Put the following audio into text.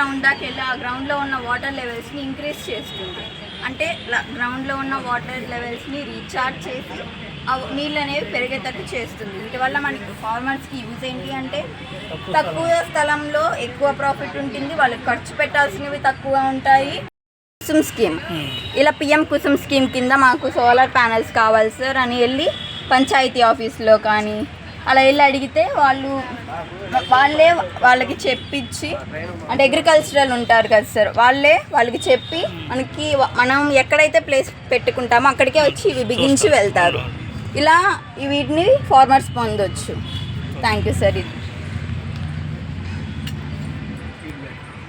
Ground దాకా వెళ్ళి ఆ గ్రౌండ్లో ఉన్న వాటర్ లెవెల్స్ని ఇంక్రీజ్ చేస్తుంది. అంటే గ్రౌండ్లో ఉన్న వాటర్ లెవెల్స్ని రీఛార్జ్ చేసి నీళ్ళు అనేవి పెరిగేటట్టు చేస్తుంది. వీటి వల్ల మనకి ఫార్మర్స్కి యూజ్ ఏంటి అంటే తక్కువ స్థలంలో ఎక్కువ ప్రాఫిట్ ఉంటుంది, వాళ్ళకి ఖర్చు పెట్టాల్సినవి తక్కువ ఉంటాయి. కుసుమ్ స్కీమ్, ఇలా పిఎం కుసుమ్ స్కీమ్ కింద మాకు సోలార్ ప్యానెల్స్ కావాలి సార్ అని వెళ్ళి పంచాయతీ ఆఫీస్లో కానీ అలా వెళ్ళి అడిగితే వాళ్ళకి చెప్పించి, అంటే అగ్రికల్చరల్ ఉంటారు కదా సార్, వాళ్ళకి చెప్పి మనం ఎక్కడైతే ప్లేస్ పెట్టుకుంటామో అక్కడికే వచ్చి ఇవి బిగించి వెళ్తారు. ఇలా వీటిని ఫార్మర్స్ పొందొచ్చు. Thank you sir.